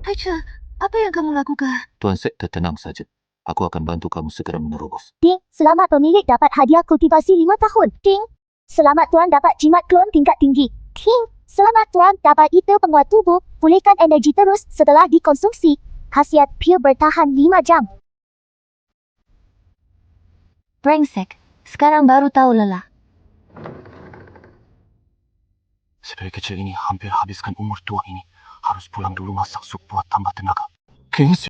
Aicha, apa yang kamu lakukan? Tuan sekte tenang saja. Aku akan bantu kamu segera menerobos. Ting, selamat pemilik dapat hadiah kultivasi 5 tahun. Ting, selamat tuan dapat jimat klon tingkat tinggi. Ting, selamat tuan dapat item penguat tubuh, pulihkan energi terus setelah dikonsumsi. Khasiat pure bertahan 5 jam. Brengsek, sekarang baru tahu lelah. Sebagai kecil ini hampir habiskan umur tua ini. Harus pulang dulu masak sup buat tambah tenaga. Kayaknya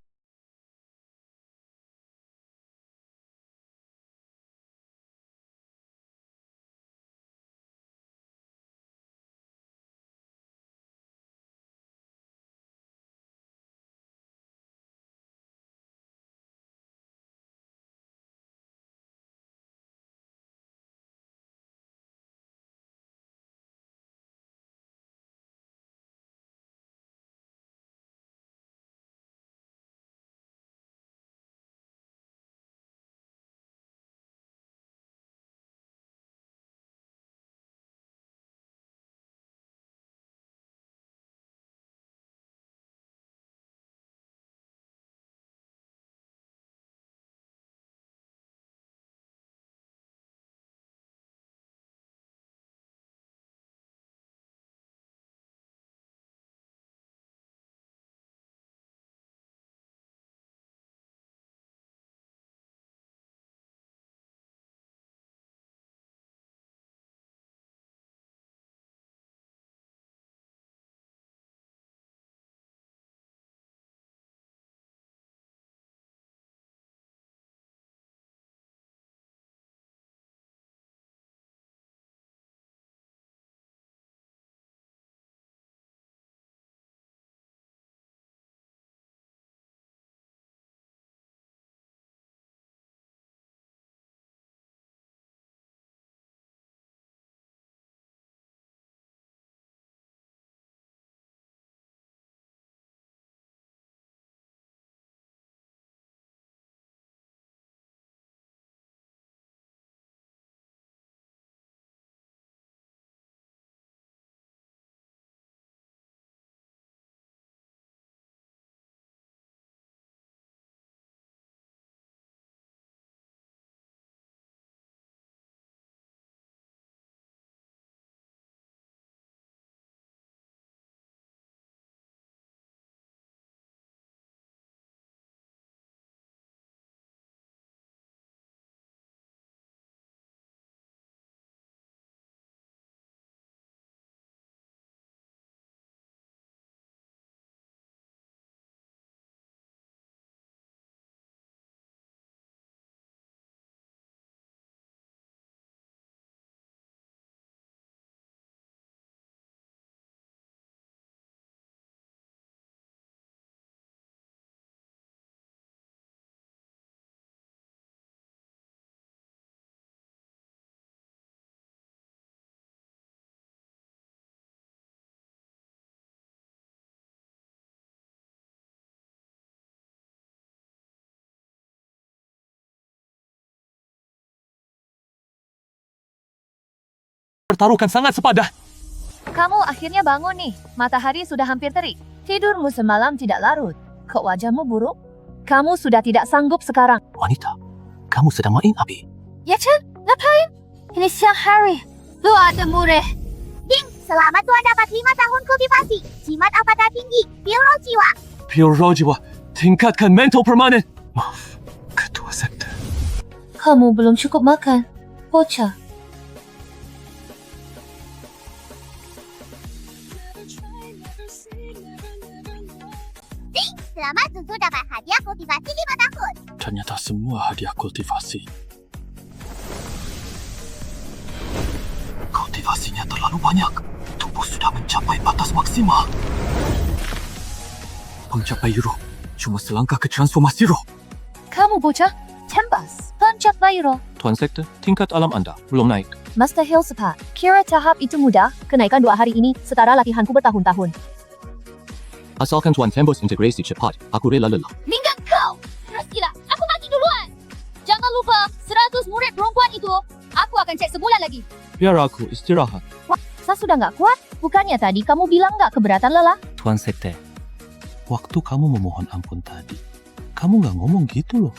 Pertaruhkan sangat sepadan. Kamu akhirnya bangun nih. Matahari sudah hampir terik. Tidurmu semalam tidak larut. Kok wajahmu buruk? Kamu sudah tidak sanggup sekarang. Wanita, kamu sedang main api. Ya Chen, ngapain? Ini siang hari. Lu ada mureh. Ting, selamat Tuan dapat 5 tahun kultivasi. Jimat apakah tinggi? Piro jiwa. Pure jiwa, tingkatkan mental permanen. Ketua sekte. Kamu belum cukup makan. Bocah. Ting, selamat Zuzu dapat hadiah kultivasi 5 tahun. Ternyata semua hadiah kultivasi. Kultivasinya terlalu banyak. Tubuh sudah mencapai batas maksimal. Pencapai roh. Cuma selangkah ke transformasi roh. Kamu bocah. Cembas. Pencak Bayro. Tuan Sekte, tingkat alam anda belum naik. Master Hill Sepat. Kira tahap itu mudah? Kenaikan 2 hari ini setara latihanku bertahun-tahun. Asalkan Tuan tembus integrasi cepat, aku rela lelah. Minggat kau! Terus gila, aku mati duluan! Jangan lupa, 100 murid perempuan itu, aku akan cek sebulan lagi. Biar aku istirahat. Wah, saya sudah nggak kuat. Bukannya tadi kamu bilang nggak keberatan lelah? Tuan Sekte, waktu kamu memohon ampun tadi, kamu nggak ngomong gitu loh.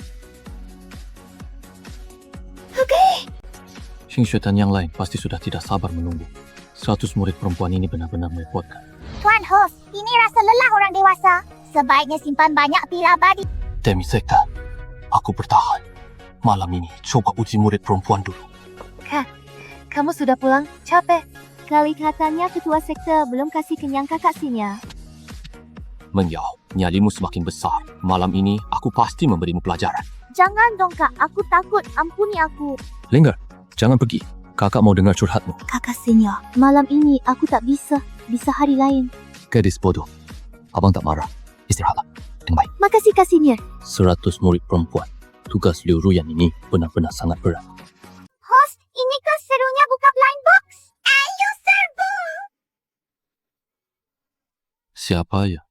Xingxuetan yang lain pasti sudah tidak sabar menunggu. 100 murid perempuan ini benar-benar merepotkan. Tuan host, ini rasa lelah orang dewasa. Sebaiknya simpan banyak pil abadi. Demi sekte, aku bertahan. Malam ini coba uji murid perempuan dulu. Kamu sudah pulang? Capek. Kali katanya ketua sekte belum kasih kenyang kakak sinya. Menyau, nyalimu semakin besar. Malam ini aku pasti memberimu pelajaran. Jangan dong kak, aku takut. Ampuni aku. Linggar, jangan pergi. Kakak mau dengar curhatmu. Kakak senior, malam ini aku tak bisa. Bisa hari lain. Gadis bodoh. Abang tak marah. Istirahatlah. Dengan baik. Makasih kak senior. 100 murid perempuan. Tugas Liu Ruyan ini benar-benar sangat berat. Host, ini kah serunya buka blind box? Ayo serbu! Siapa ya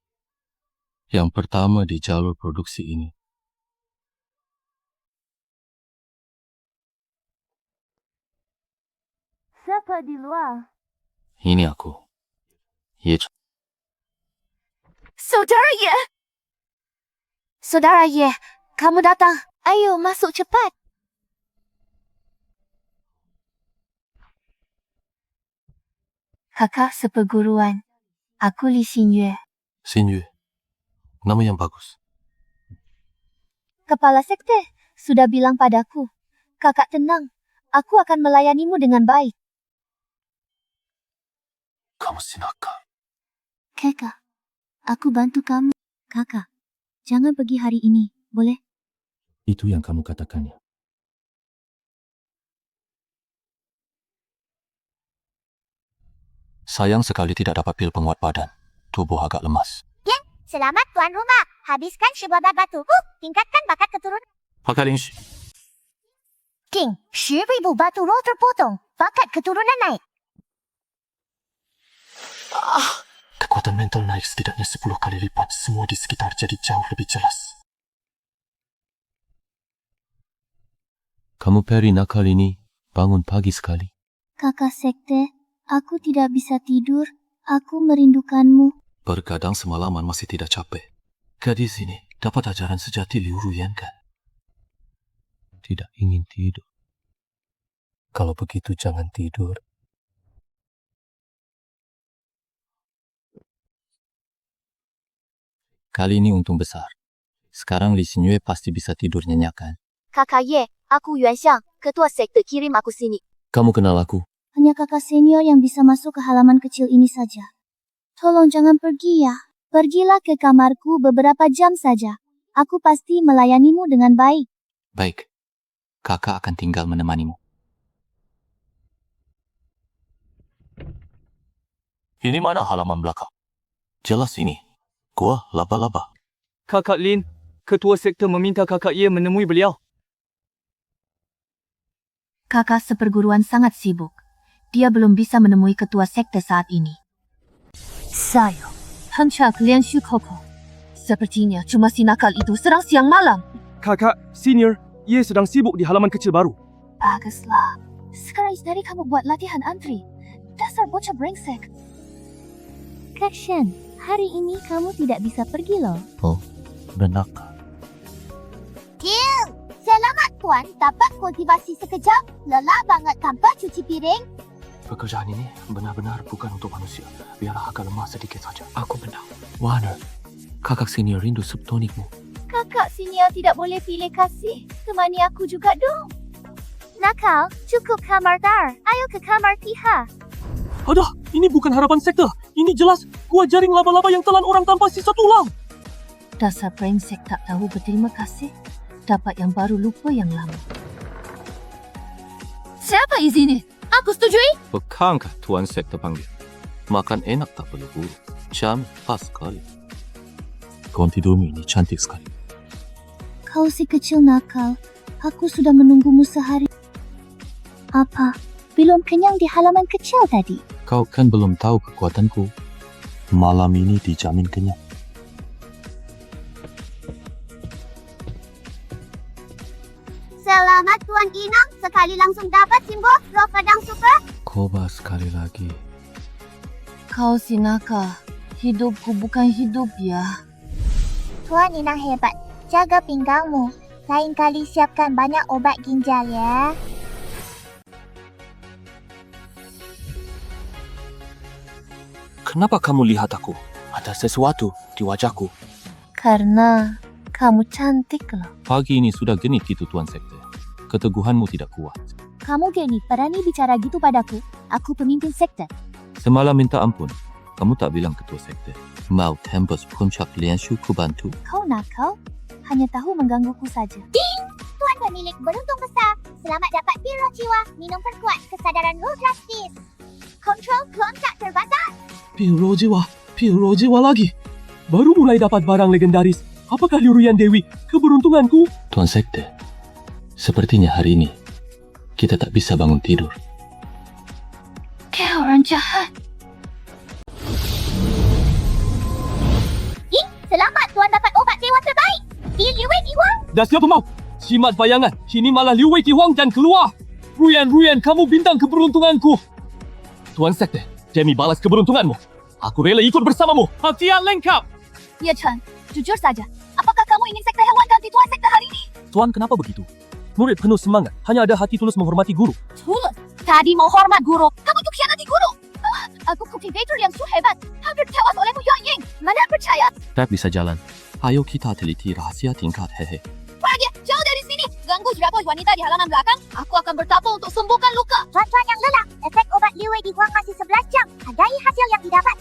yang pertama di jalur produksi ini? Siapa di luar? Ini aku. Ye. Saudara Ye! Saudara Ye, kamu datang. Ayo, masuk cepat. Kakak seperguruan. Aku Li Xingyue. Xingyue. Nama yang bagus. Kepala sekte sudah bilang padaku. Kakak tenang. Aku akan melayanimu dengan baik. Kamu si nakal. Kakak, aku bantu kamu. Kakak, jangan pergi hari ini, boleh? Itu yang kamu katakannya. Sayang sekali tidak dapat pil penguat badan. Tubuh agak lemas. Geng, selamat tuan rumah. Habiskan syubabat batu. Tingkatkan bakat keturunan. Pakai Lingxi. King, 10,000 batu roh terpotong. Bakat keturunan naik. Kekuatan mental naik setidaknya 10 kali lipat. Semua di sekitar jadi jauh lebih jelas. Kamu peri nakal ini bangun pagi sekali. Kakak sekte, aku tidak bisa tidur. Aku merindukanmu. Bergadang semalaman masih tidak capek. Gadis ini dapat ajaran sejati Liu Ruyan kan? Tidak ingin tidur. Kalau begitu jangan tidur. Kali ini untung besar. Sekarang Li Xingyue pasti bisa tidur nyenyak kan? Kakak Ye, aku Yuan Xiang. Ketua sekte kirim aku sini. Kamu kenal aku? Hanya kakak senior yang bisa masuk ke halaman kecil ini saja. Tolong jangan pergi ya. Pergilah ke kamarku beberapa jam saja. Aku pasti melayanimu dengan baik. Baik. Kakak akan tinggal menemanimu. Ini mana halaman belakang? Jelas ini. Gua laba-laba. Kakak Lin, ketua sekte meminta Kakak Ye menemui beliau. Kakak seperguruan sangat sibuk. Dia belum bisa menemui ketua sekte saat ini. Saya, Hancak Lian Shu Koko. Sepertinya cuma si nakal itu serang siang malam. Kakak, senior, Ye sedang sibuk di halaman kecil baru. Baguslah. Sekarang dari kamu buat latihan antri. Dasar bocah brengsek. Kashan, hari ini kamu tidak bisa pergi loh. Benarkah? Selamat tuan dapat kultivasi sekejap. Lelah banget tanpa cuci piring. Pekerjaan ini benar-benar bukan untuk manusia. Biarlah agak lemah sedikit saja. Aku menang. Warner, kakak senior rindu sup tonikmu. Kakak senior tidak boleh pilih kasih. Temani aku juga dong. Nakal, cukup kamar dar. Ayo ke kamar Tiha. Adah, ini bukan harapan sekte. Ini jelas gua jaring laba-laba yang telan orang tanpa sisa tulang. Dasar brengsek tak tahu berterima kasih. Dapat yang baru lupa yang lama. Siapa izini? Aku setujui. Bukankah Tuan Sekte panggil? Makan enak tak perlu buru. Jam pas sekali. Kawan tidurmu ini cantik sekali. Kau si kecil nakal. Aku sudah menunggumu sehari. Apa? Belum kenyang di halaman kecil tadi? Kau kan belum tahu kekuatanku. Malam ini dijamin kenyang. Selamat Tuan Inang. Sekali langsung dapat simbol roh pedang super. Coba sekali lagi. Kau si nakal. Hidupku bukan hidup ya. Tuan Inang hebat. Jaga pinggangmu. Lain kali siapkan banyak obat ginjal ya. Kenapa kamu lihat aku? Ada sesuatu di wajahku. Karena kamu cantik loh. Pagi ini sudah genit gitu Tuan Sekte. Keteguhanmu tidak kuat. Kamu genit berani bicara gitu padaku. Aku pemimpin sekte. Semalam minta ampun. Kamu tak bilang ketua sekte. Mau tembus puncak lianshu ku bantu. Kau nakal? Hanya tahu menggangguku saja. Ding! Tuan pemilik beruntung besar. Selamat dapat pil roh jiwa. Minum perkuat kesedaran roh drastis. Kontrol klon tak terbatas. Pil roh jiwa lagi. Baru mulai dapat barang legendaris. Apakah Liuruyan Dewi keberuntunganku? Tuan Sekte, sepertinya hari ini kita tak bisa bangun tidur. Kau orang jahat. Selamat Tuan dapat obat dewa terbaik. Pil Liu Wei Huang. Dah siapa mau? Simat bayangan. Kini malah Liu Wei Huang dan keluar. Ruyan, kamu bintang keberuntunganku. Tuan Sekte, demi balas keberuntunganmu, aku rela ikut bersamamu. Hatian lengkap. Ya Chan, jujur saja. Apakah kamu ingin sekte hewan ganti Tuan Sekte hari ini? Tuan, kenapa begitu? Murid penuh semangat, hanya ada hati tulus menghormati guru. Tulus. Tadi mau hormat guru. Kamu tuh khianati guru. Aku cultivator yang hebat. Hampir tewas olehmu Yuan Ying. Mana percaya? Tak bisa jalan. Ayo kita teliti rahasia tingkat hehe. Pergi, jauh dari sini. Ganggu jerapah wanita di halaman belakang. Aku akan bertapa untuk sembuhkan luka. Tuan-tuan yang lelah. Efek obat Liu Wei Huang masih 11 jam. Hargai hasil yang didapat.